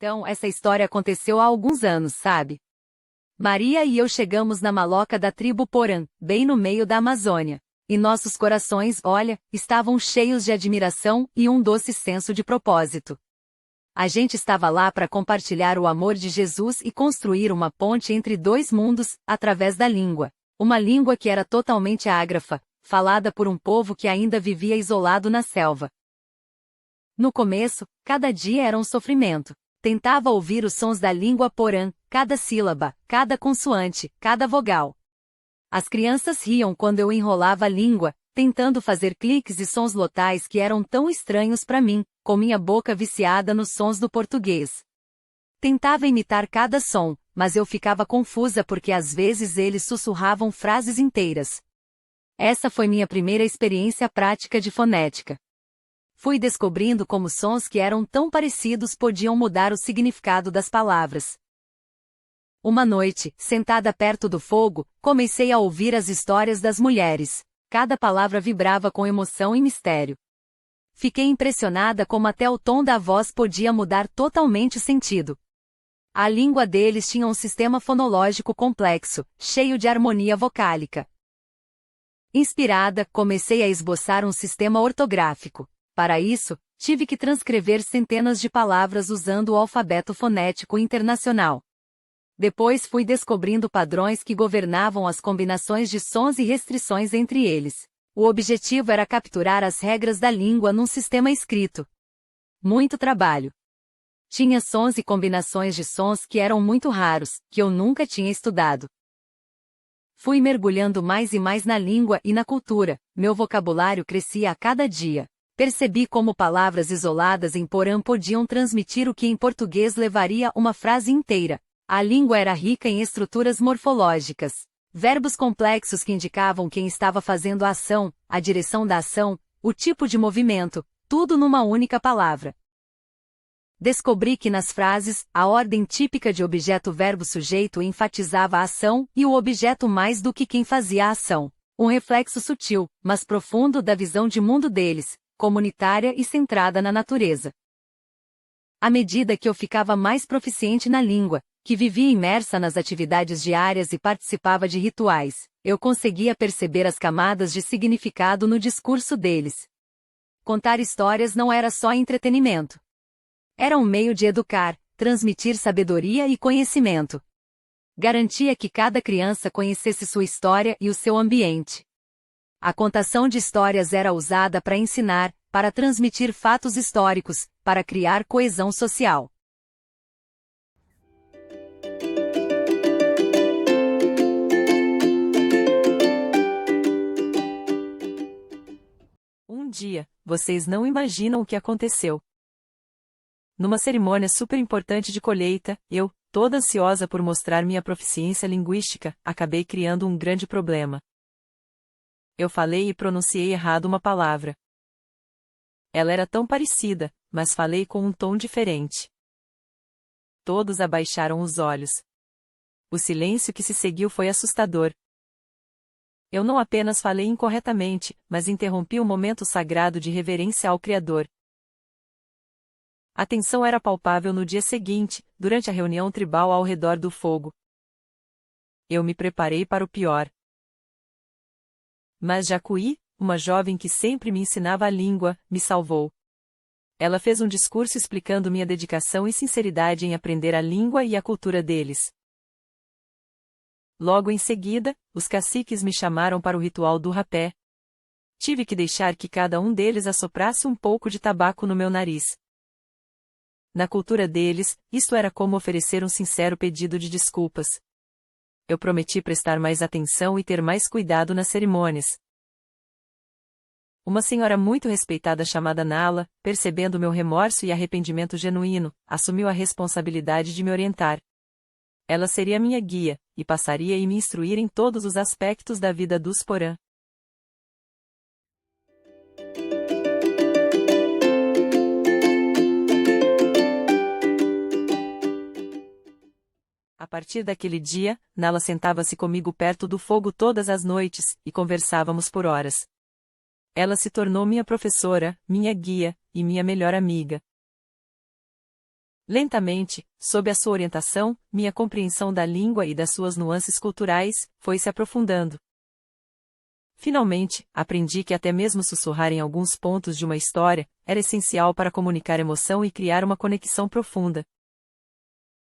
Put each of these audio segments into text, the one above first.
Então, essa história aconteceu há alguns anos, sabe? Maria e eu chegamos na maloca da tribo Porã, bem no meio da Amazônia. E nossos corações, olha, estavam cheios de admiração e um doce senso de propósito. A gente estava lá para compartilhar o amor de Jesus e construir uma ponte entre dois mundos, através da língua. Uma língua que era totalmente ágrafa, falada por um povo que ainda vivia isolado na selva. No começo, cada dia era um sofrimento. Tentava ouvir os sons da língua porã, cada sílaba, cada consoante, cada vogal. As crianças riam quando eu enrolava a língua, tentando fazer cliques e sons locais que eram tão estranhos para mim, com minha boca viciada nos sons do português. Tentava imitar cada som, mas eu ficava confusa porque às vezes eles sussurravam frases inteiras. Essa foi minha primeira experiência prática de fonética. Fui descobrindo como sons que eram tão parecidos podiam mudar o significado das palavras. Uma noite, sentada perto do fogo, comecei a ouvir as histórias das mulheres. Cada palavra vibrava com emoção e mistério. Fiquei impressionada como até o tom da voz podia mudar totalmente o sentido. A língua deles tinha um sistema fonológico complexo, cheio de harmonia vocálica. Inspirada, comecei a esboçar um sistema ortográfico. Para isso, tive que transcrever centenas de palavras usando o alfabeto fonético internacional. Depois fui descobrindo padrões que governavam as combinações de sons e restrições entre eles. O objetivo era capturar as regras da língua num sistema escrito. Muito trabalho. Tinha sons e combinações de sons que eram muito raros, que eu nunca tinha estudado. Fui mergulhando mais e mais na língua e na cultura, meu vocabulário crescia a cada dia. Percebi como palavras isoladas em porã podiam transmitir o que em português levaria uma frase inteira. A língua era rica em estruturas morfológicas. Verbos complexos que indicavam quem estava fazendo a ação, a direção da ação, o tipo de movimento, tudo numa única palavra. Descobri que nas frases, a ordem típica de objeto-verbo-sujeito enfatizava a ação e o objeto mais do que quem fazia a ação. Um reflexo sutil, mas profundo da visão de mundo deles, comunitária e centrada na natureza. À medida que eu ficava mais proficiente na língua, que vivia imersa nas atividades diárias e participava de rituais, eu conseguia perceber as camadas de significado no discurso deles. Contar histórias não era só entretenimento. Era um meio de educar, transmitir sabedoria e conhecimento. Garantia que cada criança conhecesse sua história e o seu ambiente. A contação de histórias era usada para ensinar, para transmitir fatos históricos, para criar coesão social. Um dia, vocês não imaginam o que aconteceu. Numa cerimônia super importante de colheita, eu, toda ansiosa por mostrar minha proficiência linguística, acabei criando um grande problema. Eu falei e pronunciei errado uma palavra. Ela era tão parecida, mas falei com um tom diferente. Todos abaixaram os olhos. O silêncio que se seguiu foi assustador. Eu não apenas falei incorretamente, mas interrompi o momento sagrado de reverência ao Criador. A tensão era palpável no dia seguinte, durante a reunião tribal ao redor do fogo. Eu me preparei para o pior. Mas Jacuí, uma jovem que sempre me ensinava a língua, me salvou. Ela fez um discurso explicando minha dedicação e sinceridade em aprender a língua e a cultura deles. Logo em seguida, os caciques me chamaram para o ritual do rapé. Tive que deixar que cada um deles assoprasse um pouco de tabaco no meu nariz. Na cultura deles, isto era como oferecer um sincero pedido de desculpas. Eu prometi prestar mais atenção e ter mais cuidado nas cerimônias. Uma senhora muito respeitada chamada Nala, percebendo meu remorso e arrependimento genuíno, assumiu a responsabilidade de me orientar. Ela seria minha guia, e passaria a me instruir em todos os aspectos da vida dos Porã. A partir daquele dia, Nala sentava-se comigo perto do fogo todas as noites, e conversávamos por horas. Ela se tornou minha professora, minha guia, e minha melhor amiga. Lentamente, sob a sua orientação, minha compreensão da língua e das suas nuances culturais foi se aprofundando. Finalmente, aprendi que até mesmo sussurrar em alguns pontos de uma história era essencial para comunicar emoção e criar uma conexão profunda.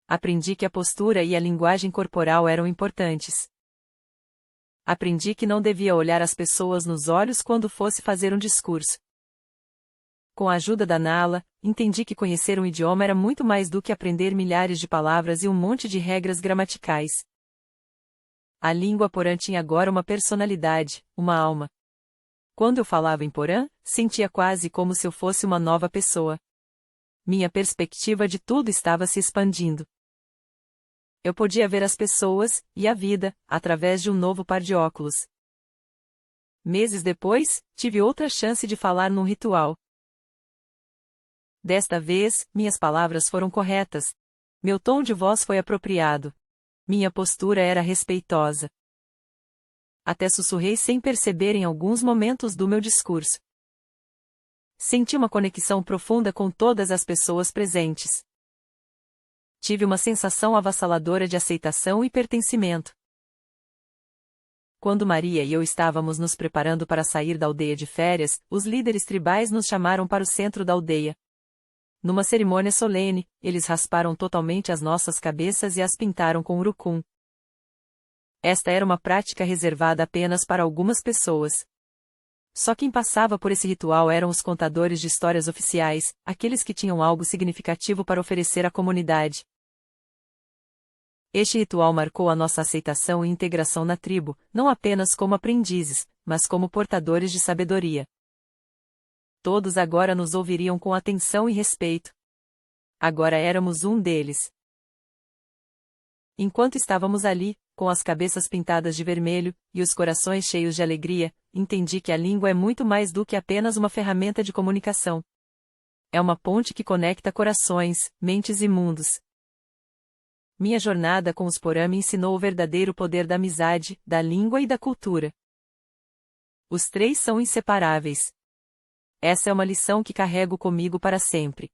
Aprendi que a postura e a linguagem corporal eram importantes. Aprendi que não devia olhar as pessoas nos olhos quando fosse fazer um discurso. Com a ajuda da Nala, entendi que conhecer um idioma era muito mais do que aprender milhares de palavras e um monte de regras gramaticais. A língua porã tinha agora uma personalidade, uma alma. Quando eu falava em porã, sentia quase como se eu fosse uma nova pessoa. Minha perspectiva de tudo estava se expandindo. Eu podia ver as pessoas, e a vida, através de um novo par de óculos. Meses depois, tive outra chance de falar num ritual. Desta vez, minhas palavras foram corretas. Meu tom de voz foi apropriado. Minha postura era respeitosa. Até sussurrei sem perceber em alguns momentos do meu discurso. Senti uma conexão profunda com todas as pessoas presentes. Tive uma sensação avassaladora de aceitação e pertencimento. Quando Maria e eu estávamos nos preparando para sair da aldeia de férias, os líderes tribais nos chamaram para o centro da aldeia. Numa cerimônia solene, eles rasparam totalmente as nossas cabeças e as pintaram com urucum. Esta era uma prática reservada apenas para algumas pessoas. Só quem passava por esse ritual eram os contadores de histórias oficiais, aqueles que tinham algo significativo para oferecer à comunidade. Este ritual marcou a nossa aceitação e integração na tribo, não apenas como aprendizes, mas como portadores de sabedoria. Todos agora nos ouviriam com atenção e respeito. Agora éramos um deles. Enquanto estávamos ali, com as cabeças pintadas de vermelho, e os corações cheios de alegria, entendi que a língua é muito mais do que apenas uma ferramenta de comunicação. É uma ponte que conecta corações, mentes e mundos. Minha jornada com os porã me ensinou o verdadeiro poder da amizade, da língua e da cultura. Os três são inseparáveis. Essa é uma lição que carrego comigo para sempre.